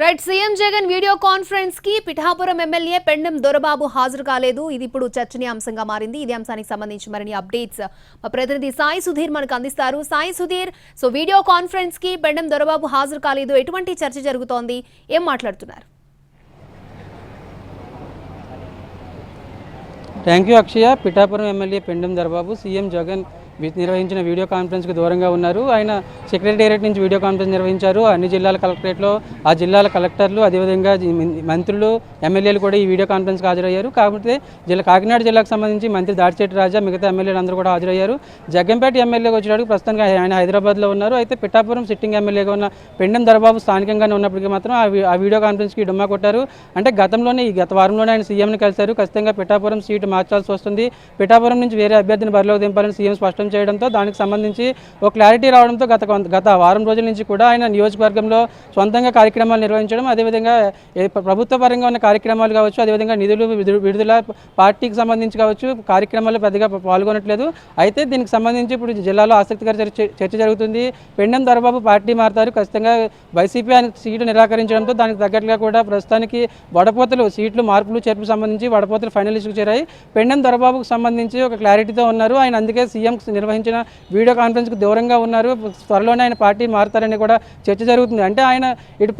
Right CM Jagan video conference కి Pithapuram MLA Pendem Dorababu హాజరు కాలేదు. ఇది ఇప్పుడు చర్చనీయాంశంగా మారింది. ఇదే అంశానికి సంబంధించి మరిన్ని అప్డేట్స్ మా ప్రతినిధి సాయి సుధీర్ మనకు అందిస్తారు. Sai Sudheer, so video conference కి పెండెం దొరబాబు హాజరు కాలేదు, ఎటువంటి చర్చ జరుగుతోంది, ఏం మాట్లాడుతున్నారు? Thank you Akshaya. Pithapuram MLA Pendem Dorababu CM Jagan నిర్వహించిన వీడియో కాన్ఫరెన్స్కి దూరంగా ఉన్నారు. ఆయన సెక్రటేరియట్ నుంచి వీడియో కాన్ఫరెన్స్ నిర్వహించారు. అన్ని జిల్లాల కలెక్టరేట్లో ఆ జిల్లాల కలెక్టర్లు, అదేవిధంగా మంత్రులు, ఎమ్మెల్యేలు కూడా ఈ వీడియో కాన్ఫరెన్స్కి హాజరయ్యారు. కాకపోతే కాకినాడ జిల్లాకు సంబంధించి మంత్రి దాడిశెట్టి రాజా, మిగతా ఎమ్మెల్యేలు అందరూ కూడా హాజరయ్యారు. జగ్గంపేట ఎమ్మెల్యేగా వచ్చేటప్పుడు ప్రస్తుతానికి ఆయన హైదరాబాద్లో ఉన్నారు. అయితే పిఠాపురం సిట్టింగ్ ఎమ్మెల్యేగా ఉన్న పెండెం దొరబాబు స్థానికంగానే ఉన్నప్పటికీ మాత్రం ఆ వీడియో కాన్ఫరెన్స్కి డుమ్మా కొట్టారు. అంటే గత వారంలోనే ఆయన సీఎంని కలిశారు. ఖచ్చితంగా పిఠాపురం సీటు మార్చాల్సి వస్తుంది, పిఠాపురం నుంచి వేరే అభ్యర్థిని బరిలోకి దింపాలని సీఎం స్పష్టం చేయడంతో దానికి సంబంధించి ఒక క్లారిటీ రావడంతో గత వారం రోజుల నుంచి కూడా ఆయన నియోజకవర్గంలో సొంతంగా కార్యక్రమాలు నిర్వహించడం, అదేవిధంగా ప్రభుత్వ పరంగా ఉన్న కార్యక్రమాలు కావచ్చు, అదేవిధంగా నిధులు విడుదల, పార్టీకి సంబంధించి కావచ్చు, కార్యక్రమాల్లో పెద్దగా పాల్గొనట్లేదు. అయితే దీనికి సంబంధించి ఇప్పుడు జిల్లాలో ఆసక్తికర చర్చ జరుగుతుంది. పెండెం దొరబాబు పార్టీ మారుతారు, ఖచ్చితంగా వైసీపీ ఆయన సీటు నిరాకరించడంతో దానికి తగ్గట్టుగా కూడా ప్రస్తుతానికి వడపోతలు సీట్లు మార్పులు చేర్పులు సంబంధించి వడపోతలు ఫైనలిస్టుకు చేరాయి. పెండెం దొరబాబుకు సంబంధించి ఒక క్లారిటీతో ఉన్నారు. ఆయన అందుకే సీఎం నిర్వహించిన వీడియో కాన్ఫరెన్స్కి దూరంగా ఉన్నారు. త్వరలోనే ఆయన పార్టీ మారుతారని కూడా చర్చ జరుగుతుంది. అంటే ఆయన ఇటు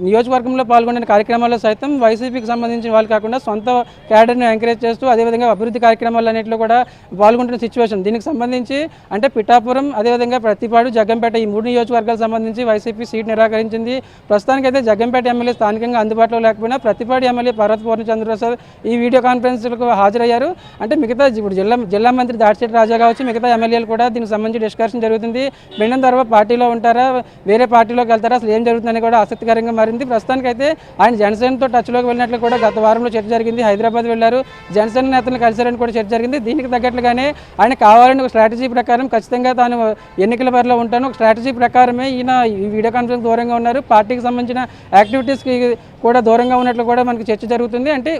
నియోజకవర్గంలో పాల్గొనే కార్యక్రమాల్లో సైతం వైసీపీకి సంబంధించిన వాళ్ళు కాకుండా సొంత క్యాడర్ని ఎంకరేజ్ చేస్తూ అదేవిధంగా అభివృద్ధి కార్యక్రమాలన్నింటిలో కూడా పాల్గొంటున్న సిచ్యువేషన్. దీనికి సంబంధించి అంటే పిఠాపురం, అదేవిధంగా ప్రతిపాడు, జగ్గంపేట ఈ 3 నియోజకవర్గాలకు సంబంధించి వైసీపీ సీట్ నిరాకరించింది. ప్రస్తుతానికైతే జగ్గంపేట ఎమ్మెల్యే స్థానికంగా అందుబాటులో లేకపోయినా ప్రతిపాడు ఎమ్మెల్యే పర్వత పూర్ణచంద్రప్రసాద్ ఈ వీడియో కాన్ఫరెన్స్లకు హాజరయ్యారు. అంటే మిగతా ఇప్పుడు జిల్లా మంత్రి దాడిశెట్టి రాజా కావచ్చు, మిగతా ఎమ్మెల్యేలు కూడా దీనికి సంబంధించి డిస్కషన్ జరుగుతుంది. పెండెం దొరబాబు పార్టీలో ఉంటారా, వేరే పార్టీలోకి వెళ్తారా, అసలు ఏం జరుగుతుందని కూడా ఆసక్తికరంగా మారింది. ప్రస్తుతానికైతే ఆయన జనసేనతో టచ్లోకి వెళ్ళినట్లు కూడా గత వారంలో చర్చ జరిగింది. హైదరాబాద్ వెళ్లారు, జనసేన నేతలను కలిశారని కూడా చర్చ జరిగింది. దీనికి తగ్గట్లుగానే ఆయన కావాలని ఒక స్ట్రాటజీ ప్రకారం ఖచ్చితంగా తాను ఎన్నికల బరిలో ఉంటాను, ఒక స్ట్రాటజీ ప్రకారమే ఈయన ఈ వీడియో కాన్ఫరెన్స్ దూరంగా ఉన్నారు. పార్టీకి సంబంధించిన యాక్టివిటీస్కి కూడా దూరంగా ఉన్నట్లు కూడా మనకి చర్చ జరుగుతుంది. అంటే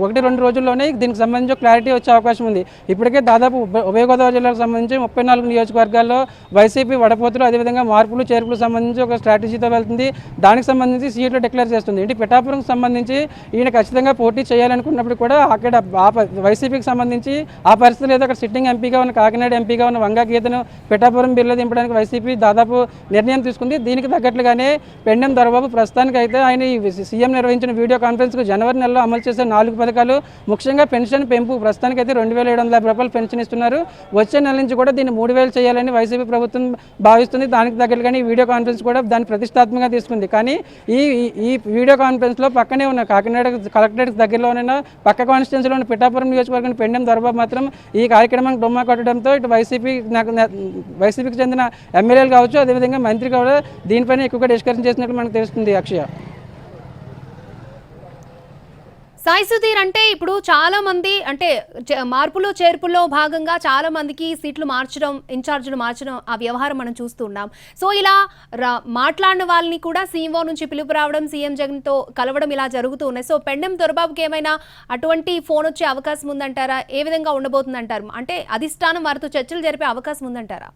1-2 రోజుల్లోనే దీనికి సంబంధించి క్లారిటీ వచ్చే అవకాశం ఉంది. ఇప్పటికే దాదాపు ఉభయ గోదావరి జిల్లాకు సంబంధించి 34 నియోజకవర్గాల్లో వైసీపీ వడపోతులు, అదేవిధంగా మార్పులు చేర్పులు సంబంధించి ఒక స్ట్రాటజీతో వెళ్తుంది. దానికి సంబంధించి సీట్లు డిక్లేర్ చేస్తుంది. ఏంటి పిఠాపురంకి సంబంధించి ఈయన ఖచ్చితంగా పోటీ చేయాలనుకున్నప్పుడు కూడా అక్కడ వైసీపీకి సంబంధించి ఆ పరిస్థితి లేదు. అక్కడ సిట్టింగ్ ఎంపీగా ఉన్న కాకినాడ ఎంపీగా ఉన్న వంగా గీతను పిఠాపురం బిల్లు దింపడానికి వైసీపీ దాదాపు నిర్ణయం తీసుకుంది. దీనికి తగ్గట్లుగానే పెండెం దొరబాబు ప్రస్తుతానికి అయితే ఆయన సీఎం నిర్వహించిన వీడియో కాన్ఫరెన్స్కు జనవరి నెలలో అమలు చేసే 4 పథకాలు, ముఖ్యంగా పెన్షన్ పెంపు, ప్రస్తుతానికి అయితే 2750 రూపాయలు పెన్షన్ ఇస్తున్నారు. వచ్చే నెల నుంచి కూడా దీన్ని 3000 చేయాలని వైసీపీ ప్రభుత్వం భావిస్తుంది. దానికి తగ్గట్టుగానే ఈ వీడియో కాన్ఫరెన్స్ కూడా దాన్ని ప్రతిష్టాత్మకంగా తీసుకుంది. కానీ ఈ వీడియో కాన్ఫరెన్స్లో పక్కనే ఉన్న కాకినాడ కలెక్టరేట్ దగ్గరలో ఉన్న పక్క కాన్స్టిట్యున్సీలో ఉన్న పిఠాపురం నియోజకవర్గం పెండెం దొరబాబు మాత్రం ఈ కార్యక్రమానికి డొమ్మా కొట్టడంతో ఇటు వైసీపీకి చెందిన ఎమ్మెల్యేలు కావచ్చు, అదేవిధంగా మంత్రి కూడా దీనిపైన ఎక్కువగా డిస్కషన్ చేసినట్లు మనకు తెలుస్తుంది. అక్షయ. సాయి సుధీర్, అంటే ఇప్పుడు చాలా మంది అంటే మార్పులు చేర్పుల్లో భాగంగా చాలా మందికి సీట్లు మార్చడం, ఇన్ఛార్జీలు మార్చడం, ఆ వ్యవహారం మనం చూస్తున్నాం. సో ఇలా మాట్లాడిన వాళ్ళని కూడా సీఎంఓ నుంచి పిలుపు రావడం, సీఎం జగన్తో కలవడం ఇలా జరుగుతూ ఉన్నాయి. సో పెండెం దొరబాబుకి ఏమైనా అటువంటి ఫోన్ వచ్చే అవకాశం ఉందంటారా? ఏ విధంగా ఉండబోతుందంటారు? అంటే అధిష్టానం వారితో చర్చలు జరిపే అవకాశం ఉందంటారా?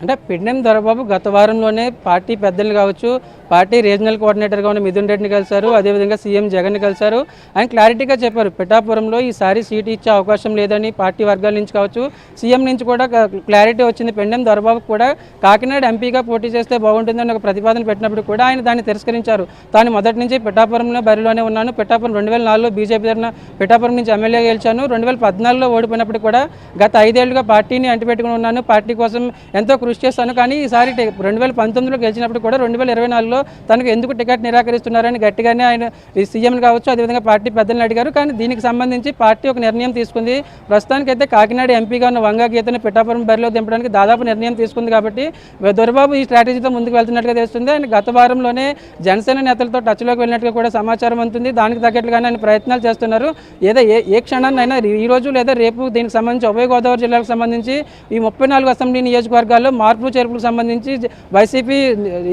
అంటే పెండెం దొరబాబు గత వారంలోనే పార్టీ పెద్దలు కావచ్చు, పార్టీ రీజనల్ కోఆర్డినేటర్గా ఉన్న మిథున్ రెడ్డిని కలిశారు, అదేవిధంగా సీఎం జగన్ని కలిశారు. ఆయన క్లారిటీగా చెప్పారు, పిఠాపురంలో ఈసారి సీటు ఇచ్చే అవకాశం లేదని పార్టీ వర్గాల నుంచి కావచ్చు, సీఎం నుంచి కూడా క్లారిటీ వచ్చింది. పెండెం దొరబాబు కూడా కాకినాడ ఎంపీగా పోటీ చేస్తే బాగుంటుందని ఒక ప్రతిపాదన పెట్టినప్పుడు కూడా ఆయన దాన్ని తిరస్కరించారు. తాను మొదటి నుంచి పిఠాపురంలో బరిలోనే ఉన్నాను, పిఠాపురం 2004లో బీజేపీ తరఫున పిఠాపురం నుంచి ఎమ్మెల్యేగా గెలిచాను, 2014లో ఓడిపోయినప్పుడు కూడా గత 5 ఏళ్లుగా పార్టీని అంటిపెట్టుకుని ఉన్నాను, పార్టీ కోసం ఎంతో కృషి చేస్తాను. కానీ ఈసారి 2019లో గెలిచినప్పుడు కూడా 2024లో తనకు ఎందుకు టికెట్ నిరాకరిస్తున్నారని గట్టిగానే ఆయన సీఎంని కావచ్చు, అదేవిధంగా పార్టీ పెద్దలను అడిగారు. కానీ దీనికి సంబంధించి పార్టీ ఒక నిర్ణయం తీసుకుంది. ప్రస్తుతానికైతే కాకినాడ ఎంపీగా ఉన్న వంగా గీతను పిఠాపురం బరిలో దింపడానికి దాదాపు నిర్ణయం తీసుకుంది. కాబట్టి దొరబాబు ఈ స్ట్రాటజీతో ముందుకు వెళ్తున్నట్టుగా తెలుస్తుంది. ఆయన గత వారంలోనే జనసేన నేతలతో టచ్లోకి వెళ్ళినట్టుగా కూడా సమాచారం ఉంటుంది. దానికి తగ్గట్లుగానే ఆయన ప్రయత్నాలు చేస్తున్నారు. ఏ క్షణాన్నైనా ఈ రోజు లేదా రేపు దీనికి సంబంధించి ఉభయ గోదావరి జిల్లాకు సంబంధించి ఈ 34 అసెంబ్లీ నియోజకవర్గాల్లో మార్పులు చేర్పులకు సంబంధించి వైసీపీ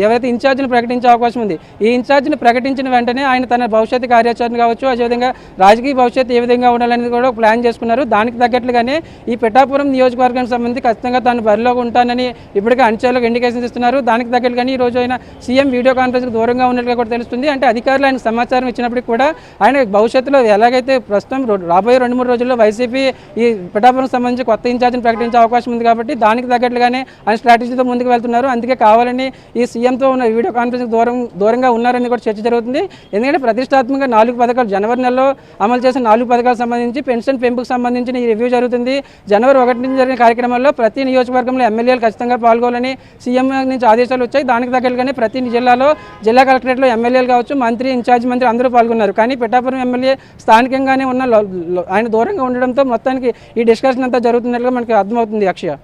ఎవరైతే ఇన్ఛార్జిని ప్రకటించే అవకాశం ఉంది. ఈ ఇన్ఛార్జిని ప్రకటించిన వెంటనే ఆయన తన భవిష్యత్తు కార్యాచరణ కావచ్చు, అదేవిధంగా రాజకీయ భవిష్యత్తు ఏ విధంగా ఉండాలనేది కూడా ప్లాన్ చేసుకున్నారు. దానికి తగ్గట్లుగానే ఈ పిఠాపురం నియోజకవర్గానికి సంబంధించి ఖచ్చితంగా తాను బరిలో ఉంటానని ఇప్పటికే అంచెలకు ఇండికేషన్స్ ఇస్తున్నారు. దానికి తగ్గట్లుగానే ఈ రోజు ఆయన సీఎం వీడియో కాన్ఫరెన్స్కి దూరంగా ఉన్నట్లుగా కూడా తెలుస్తుంది. అంటే అధికారులు ఆయన సమాచారం ఇచ్చినప్పటికీ కూడా ఆయన భవిష్యత్తులో ఎలాగైతే ప్రస్తుతం రాబోయే 2-3 రోజుల్లో వైసీపీ ఈ పిఠాపురం సంబంధించి కొత్త ఇన్ఛార్జిని ప్రకటించే అవకాశం ఉంది కాబట్టి దానికి తగ్గట్లుగానే ఆయన స్ట్రాటజీతో ముందుకు వెళ్తున్నారు. అందుకే కావాలని ఈ సీఎంతో ఉన్న వీడియో కాన్ఫరెన్స్కి దూరంగా ఉన్నారని కూడా చర్చ జరుగుతుంది. ఎందుకంటే ప్రతిష్టాత్మకంగా 4 పథకాలు జనవరి నెలలో అమలు చేసిన 4 పథకాలకు సంబంధించి పెన్షన్ పెంపుకు సంబంధించిన ఈ రివ్యూ జరుగుతుంది. జనవరి 1 నుంచి జరిగిన కార్యక్రమాల్లో ప్రతి నియోజకవర్గంలో ఎమ్మెల్యేలు ఖచ్చితంగా పాల్గొనాలని సీఎం నుంచి ఆదేశాలు వచ్చాయి. దానికి తగ్గట్టుగానే ప్రతి జిల్లాలో జిల్లా కలెక్టరేట్లో ఎమ్మెల్యేలు కావచ్చు, మంత్రి, ఇన్ఛార్జ్ మంత్రి అందరూ పాల్గొన్నారు. కానీ పిఠాపురం ఎమ్మెల్యే స్థానికంగానే ఉన్న ఆయన దూరంగా ఉండడంతో మొత్తానికి ఈ డిస్కషన్ అంతా జరుగుతున్నట్లుగా మనకి అర్థమవుతుంది. అక్షయ.